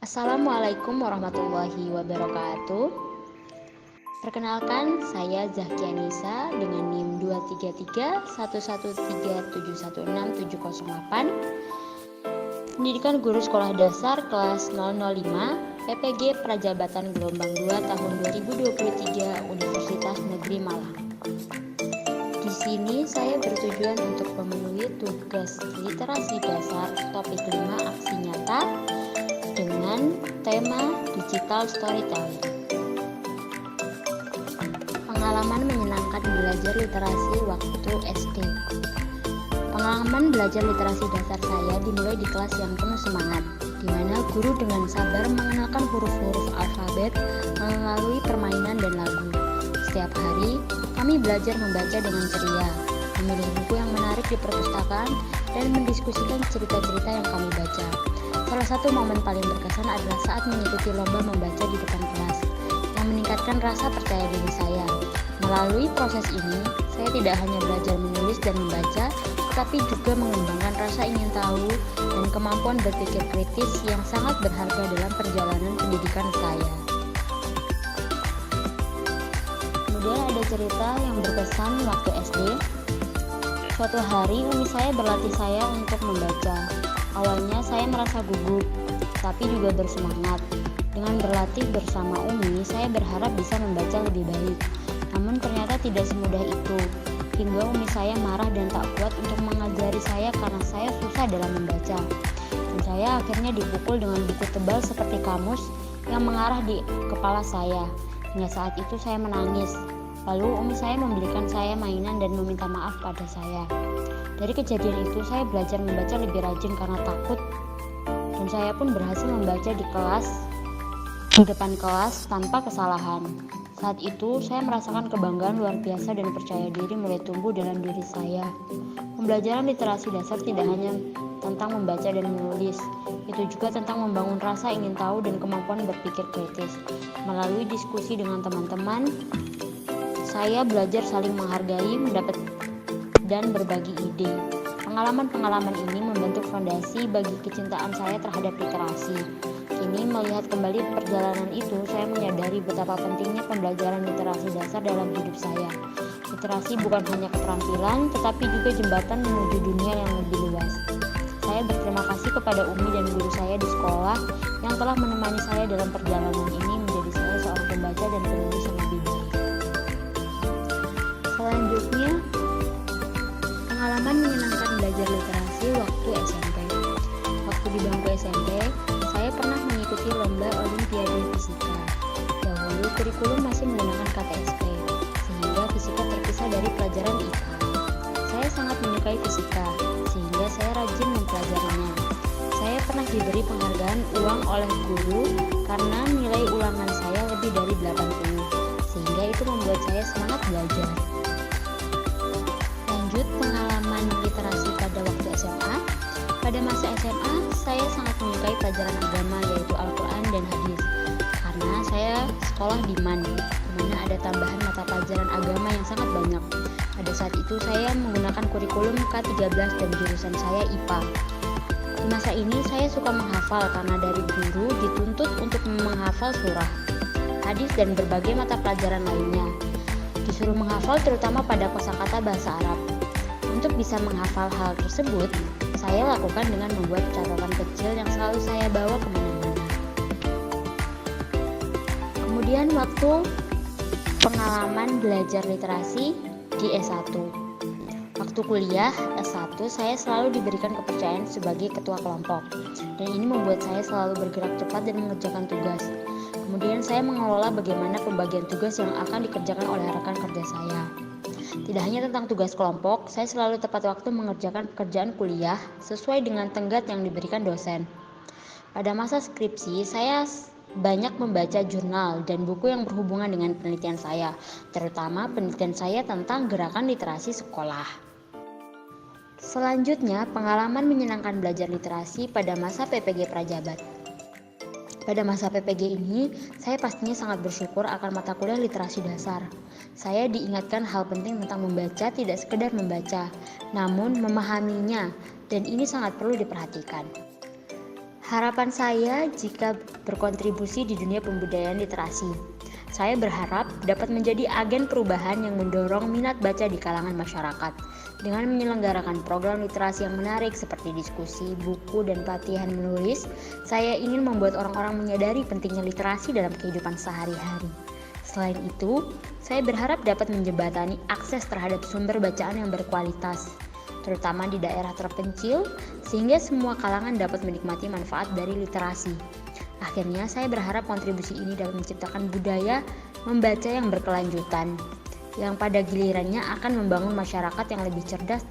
Assalamualaikum warahmatullahi wabarakatuh. Perkenalkan, saya Zahkia Nisa dengan NIM 2331137167008. Pendidikan Guru Sekolah Dasar kelas 005 PPG Prajabatan Gelombang 2 tahun 2023 Universitas Negeri Malang. Di sini saya bertujuan untuk memenuhi tugas literasi dasar topik 5 aksi nyata dengan tema digital storytelling. Pengalaman menyenangkan belajar literasi waktu SD. Pengalaman belajar literasi dasar saya dimulai di kelas yang penuh semangat, di mana guru dengan sabar mengenalkan huruf-huruf alfabet melalui permainan dan lagu. Setiap hari, kami belajar membaca dengan ceria, memilih buku yang menarik di perpustakaan, dan mendiskusikan cerita-cerita yang kami baca. Salah satu momen paling berkesan adalah saat mengikuti lomba membaca di depan kelas, yang meningkatkan rasa percaya diri saya. Melalui proses ini, saya tidak hanya belajar menulis dan membaca, tetapi juga mengembangkan rasa ingin tahu dan kemampuan berpikir kritis yang sangat berharga dalam perjalanan pendidikan saya. Kemudian ada cerita yang berkesan waktu SD. Suatu hari, umi saya berlatih saya untuk membaca. Awalnya saya merasa gugup, tapi juga bersemangat. Dengan berlatih bersama umi, saya berharap bisa membaca lebih baik. Namun ternyata tidak semudah itu. Hingga umi saya marah dan tak kuat untuk mengajari saya karena saya susah dalam membaca. Dan saya akhirnya dipukul dengan buku tebal seperti kamus yang mengarah di kepala saya. Hingga saat itu saya menangis. Lalu umi saya membelikan saya mainan dan meminta maaf pada saya. Dari kejadian itu saya belajar membaca lebih rajin karena takut, dan saya pun berhasil membaca di depan kelas tanpa kesalahan. Saat itu saya merasakan kebanggaan luar biasa dan percaya diri mulai tumbuh dalam diri saya. Pembelajaran literasi dasar tidak hanya tentang membaca dan menulis, itu juga tentang membangun rasa ingin tahu dan kemampuan berpikir kritis. Melalui diskusi dengan teman-teman, saya belajar saling menghargai, mendapat dan berbagi ide. Pengalaman-pengalaman ini membentuk fondasi bagi kecintaan saya terhadap literasi. Kini melihat kembali perjalanan itu, saya menyadari betapa pentingnya pembelajaran literasi dasar dalam hidup saya. Literasi bukan hanya keterampilan, tetapi juga jembatan menuju dunia yang lebih luas. Saya berterima kasih kepada umi dan guru saya di sekolah yang telah menemani saya dalam perjalanan ini menjadi saya seorang pembaca dan penulis yang lebih baik. Selanjutnya, pengalaman menyenangkan belajar literasi waktu SMP. Waktu di bangku SMP, saya pernah mengikuti lomba Olimpiade Fisika. Dahulu kurikulum masih menggunakan KTSP, sehingga fisika terpisah dari pelajaran IPA. Saya sangat menyukai fisika, sehingga saya rajin mempelajarinya. Saya pernah diberi penghargaan uang oleh guru karena nilai ulangan saya lebih dari 80, sehingga itu membuat saya semangat belajar. Lanjut, pengalaman literasi pada waktu SMA. Pada masa SMA, saya sangat menyukai pelajaran agama yaitu Al-Quran dan Hadis. Karena saya sekolah di MAN, di mana ada tambahan mata pelajaran agama yang sangat banyak. Pada saat itu saya menggunakan kurikulum K13 dan jurusan saya IPA. Di masa ini saya suka menghafal karena dari guru dituntut untuk menghafal surah, hadis dan berbagai mata pelajaran lainnya. Disuruh menghafal terutama pada kosakata bahasa Arab. Untuk bisa menghafal hal tersebut, saya lakukan dengan membuat catatan kecil yang selalu saya bawa kemana-mana. Kemudian waktu pengalaman belajar literasi di S1. Waktu kuliah S1, saya selalu diberikan kepercayaan sebagai ketua kelompok. Dan ini membuat saya selalu bergerak cepat dan mengerjakan tugas. Kemudian saya mengelola bagaimana pembagian tugas yang akan dikerjakan oleh rekan kerja saya. Tidak hanya tentang tugas kelompok, saya selalu tepat waktu mengerjakan pekerjaan kuliah sesuai dengan tenggat yang diberikan dosen. Pada masa skripsi, saya banyak membaca jurnal dan buku yang berhubungan dengan penelitian saya, terutama penelitian saya tentang gerakan literasi sekolah. Selanjutnya, pengalaman menyenangkan belajar literasi pada masa PPG Prajabat. Pada masa PPG ini, saya pastinya sangat bersyukur akan mata kuliah literasi dasar. Saya diingatkan hal penting tentang membaca tidak sekedar membaca, namun memahaminya, dan ini sangat perlu diperhatikan. Harapan saya jika berkontribusi di dunia pembudayaan literasi. Saya berharap dapat menjadi agen perubahan yang mendorong minat baca di kalangan masyarakat. Dengan menyelenggarakan program literasi yang menarik seperti diskusi, buku, dan pelatihan menulis, saya ingin membuat orang-orang menyadari pentingnya literasi dalam kehidupan sehari-hari. Selain itu, saya berharap dapat menjembatani akses terhadap sumber bacaan yang berkualitas, terutama di daerah terpencil, sehingga semua kalangan dapat menikmati manfaat dari literasi. Akhirnya, saya berharap kontribusi ini dapat menciptakan budaya membaca yang berkelanjutan, yang pada gilirannya akan membangun masyarakat yang lebih cerdas